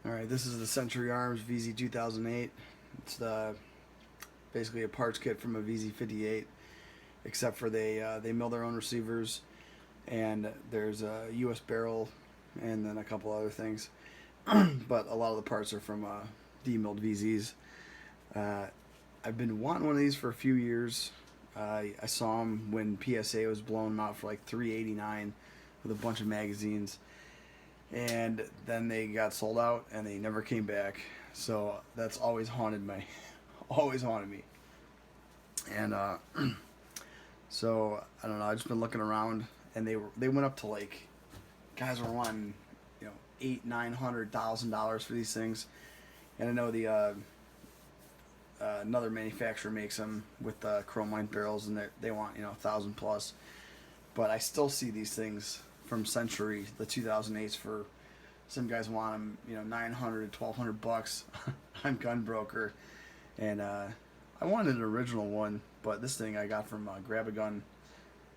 Alright, this is the Century Arms VZ58. It's basically a parts kit from a VZ58, except for they mill their own receivers, and there's a US barrel, and then a couple other things. But a lot of the parts are from demilled VZs. I've been wanting one of these for a few years. I saw them when PSA was blowing them out for like $3.89 with a bunch of magazines, and then they got sold out and they never came back. So that's always haunted me. Always haunted me. And so I don't know. I've just been looking around, and they went up to, like, guys were wanting, $800,000-$900,000 for these things. And I know the another manufacturer makes them with chrome lined barrels, and they want 1,000 plus. But I still see these things from Century, the 2008s, for some guys want them, $900 to $1,200 on Gunbroker. And I wanted an original one, but this thing I got from Grab a Gun.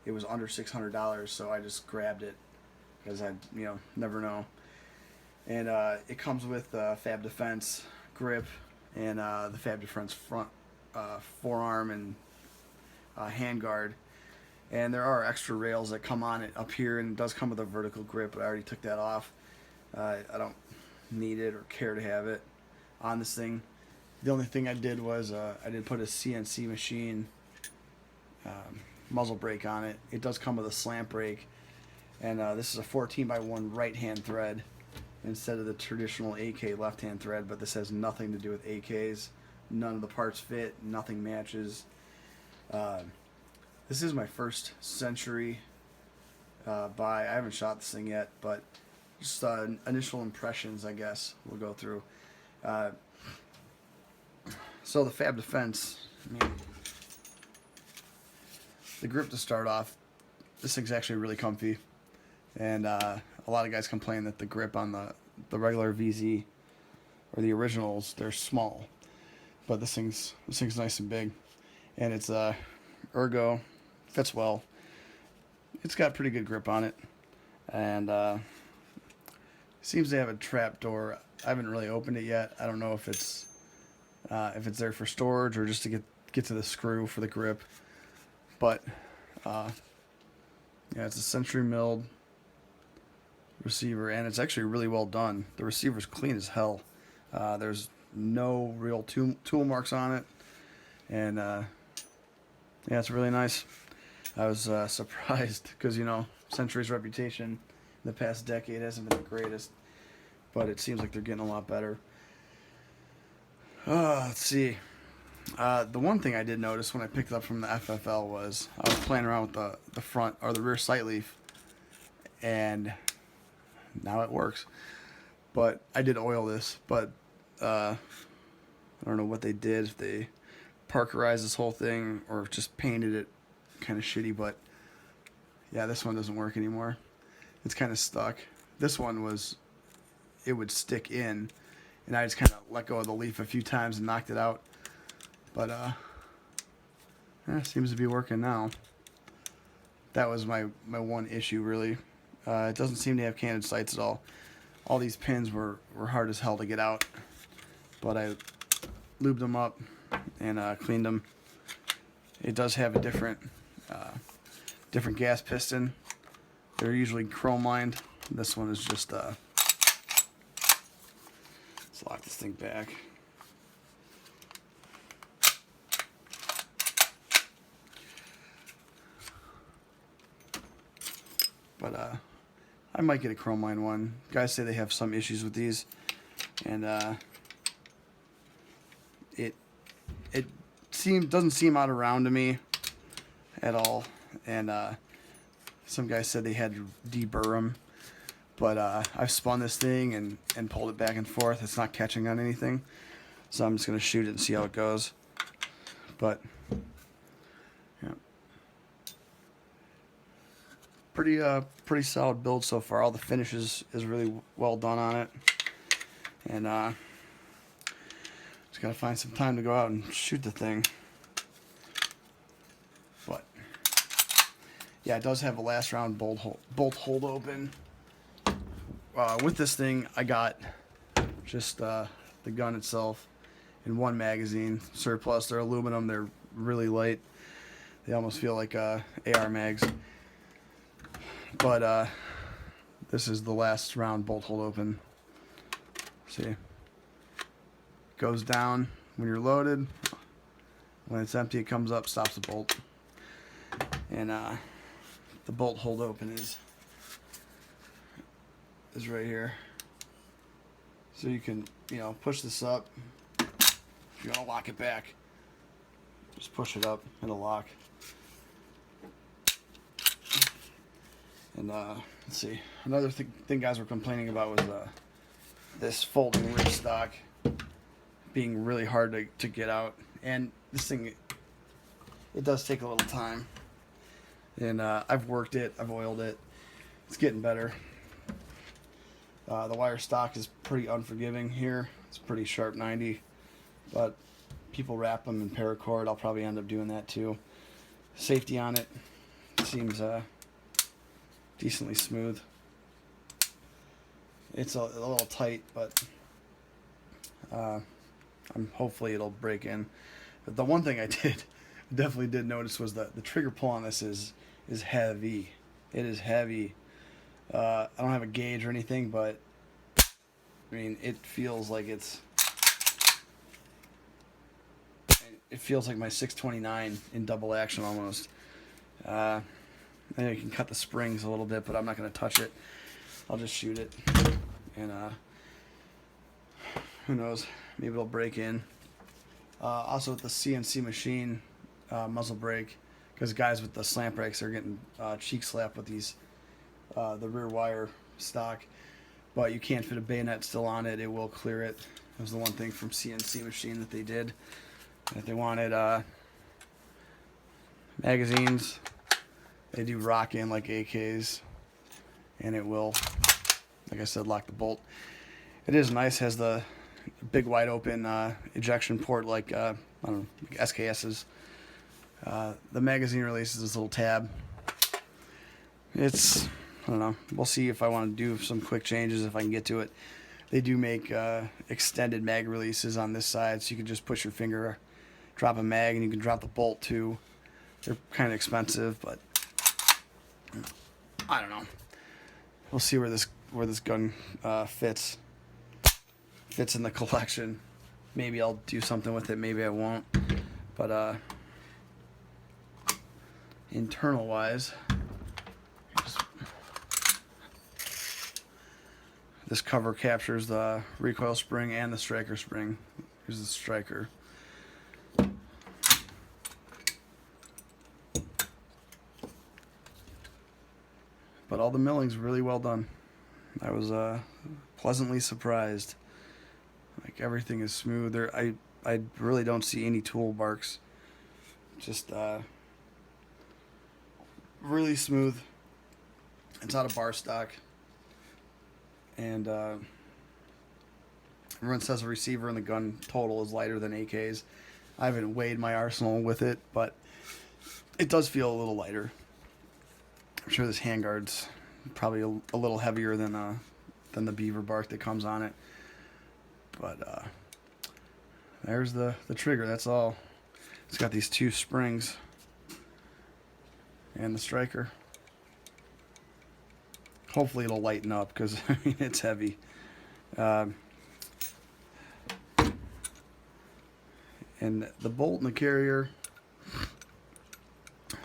It was under $600, so I just grabbed it because I never know. And it comes with Fab Defense grip and the Fab Defense front forearm and handguard. And there are extra rails that come on it up here, and it does come with a vertical grip, but I already took that off. I don't need it or care to have it on this thing. The only thing I did was I did put a CNC machine muzzle brake on it. It does come with a slant brake, and this is a 14x1 right hand thread instead of the traditional AK left hand thread, but this has nothing to do with AKs. None of the parts fit, nothing matches. This is my first Century buy. I haven't shot this thing yet, but just initial impressions, I guess, we'll go through. So the Fab Defense, the grip to start off, this thing's actually really comfy. And a lot of guys complain that the grip on the regular VZ or the originals, they're small. But this thing's nice and big. And it's ergo, fits well. It's got pretty good grip on it, and seems to have a trap door. I haven't really opened it yet. I don't know if it's there for storage or just to get to the screw for the grip. But yeah, it's a Century milled receiver, and it's actually really well done. The receiver's clean as hell. There's no real tool marks on it, and yeah, it's really nice. I was surprised because Century's reputation in the past decade hasn't been the greatest, but it seems like they're getting a lot better. Let's see. The one thing I did notice when I picked it up from the FFL was I was playing around with the front or the rear sight leaf, and now it works. But I did oil this, but I don't know what they did, if they parkerized this whole thing or just painted it kind of shitty. But yeah, this one doesn't work anymore. It's kind of stuck. This one it would stick in, and I just kind of let go of the leaf a few times and knocked it out. But it seems to be working now. That was my one issue, really. It doesn't seem to have candid sights at all. All these pins were hard as hell to get out, but I lubed them up and cleaned them. It does have a different gas piston. They're usually chrome lined. This one is just let's lock this thing back. But I might get a chrome line one. Guys say they have some issues with these, and it doesn't seem out of round to me at all. And some guys said they had to deburr them, but I've spun this thing and pulled it back and forth. It's not catching on anything, so I'm just gonna shoot it and see how it goes. But yeah. Pretty solid build so far. All the finishes is really well done on it, and just gotta find some time to go out and shoot the thing. But yeah, it does have a last round bolt hold open. With this thing, I got just the gun itself, and one magazine. Surplus. They're aluminum. They're really light. They almost feel like AR mags. But this is the last round bolt hold open. See, goes down when you're loaded. When it's empty, it comes up, stops the bolt, and the bolt hold open is right here. So you can, push this up. If you want to lock it back, just push it up, it'll lock. And let's see, another thing guys were complaining about was this folding rib stock being really hard to get out. And this thing, it does take a little time. And I've worked it, I've oiled it. It's getting better. The wire stock is pretty unforgiving here. It's pretty sharp 90, but people wrap them in paracord. I'll probably end up doing that too. Safety on it seems decently smooth. It's a little tight, but hopefully it'll break in. But the one thing I definitely did notice was that the trigger pull on this is heavy. It is heavy. I don't have a gauge or anything, but I mean, it feels like it feels like my 629 in double action almost. I know you can cut the springs a little bit, but I'm not going to touch it. I'll just shoot it, and who knows? Maybe it'll break in. Also with the CNC machine muzzle brake, because guys with the slant brakes are getting cheek slapped with these the rear wire stock, but you can't fit a bayonet still on it. It will clear it. That was the one thing from CNC machine that they did. If they wanted magazines, they do rock in like AKs, and it will, like I said, lock the bolt. It is nice. Has the big wide open ejection port like I don't know, like SKS's. The magazine releases this little tab. It's, I don't know. We'll see if I want to do some quick changes if I can get to it. They do make extended mag releases on this side, so you can just push your finger, drop a mag, and you can drop the bolt too. They're kind of expensive, but I don't know. We'll see where this gun fits in the collection. Maybe I'll do something with it. Maybe I won't. But internal wise, this cover captures the recoil spring and the striker spring. Here's the striker. But all the milling's really well done. I was pleasantly surprised. Like, everything is smooth. I really don't see any tool barks. Just really smooth. It's out of bar stock. And everyone says the receiver and the gun total is lighter than AK's. I haven't weighed my arsenal with it, but it does feel a little lighter. I'm sure this handguard's probably a little heavier than the beaver bark that comes on it. But there's the trigger. That's all. It's got these two springs and the striker. Hopefully it'll lighten up, because I mean, it's heavy. And the bolt and the carrier,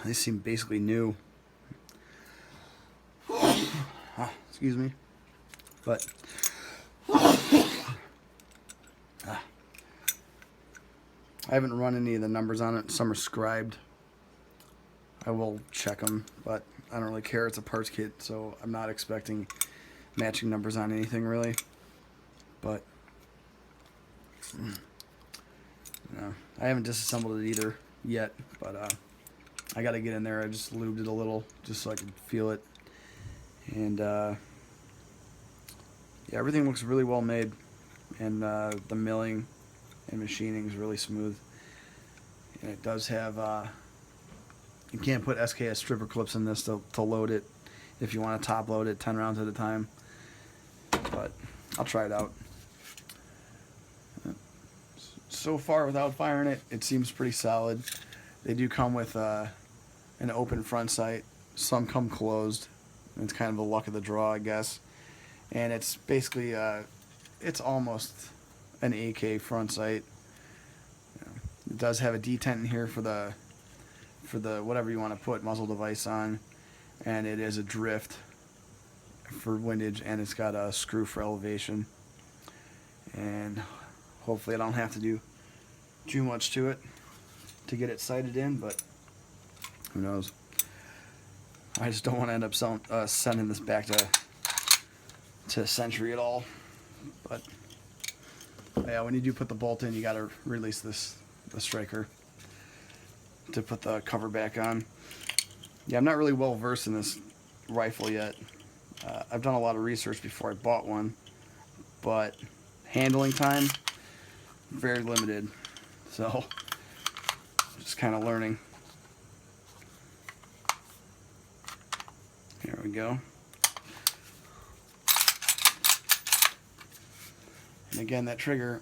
they seem basically new. Excuse me. But I haven't run any of the numbers on it. Some are scribed. I will check them, but I don't really care. It's a parts kit, so I'm not expecting matching numbers on anything really. But I haven't disassembled it either yet, but I got to get in there. I just lubed it a little just so I could feel it. And yeah, everything looks really well made, and the milling and machining is really smooth. And it does have you can't put SKS stripper clips in this to load it if you want to top load it 10 rounds at a time, but I'll try it out. so far without firing it, it seems pretty solid. They do come with an open front sight. Some come closed. It's kind of the luck of the draw, I guess. And it's basically, it's almost an AK front sight. It does have a detent in here for the whatever you want to put muzzle device on, and it is a drift for windage, and it's got a screw for elevation. And hopefully I don't have to do too much to it to get it sighted in, but who knows. I just don't want to end up sending this back to Century at all. But yeah, when you do put the bolt in, you got to release the striker to put the cover back on. Yeah, I'm not really well versed in this rifle yet. I've done a lot of research before I bought one, but handling time, very limited. So, just kind of learning. Here we go. And again, that trigger,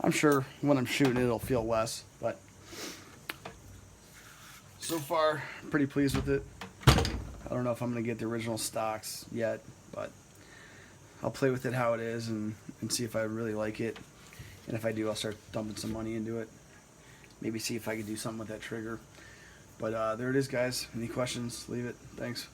I'm sure when I'm shooting it'll feel less, but so far, pretty pleased with it. I don't know if I'm going to get the original stocks yet, but I'll play with it how it is and see if I really like it. And if I do, I'll start dumping some money into it. Maybe see if I can do something with that trigger. But there it is, guys. Any questions, leave it. Thanks.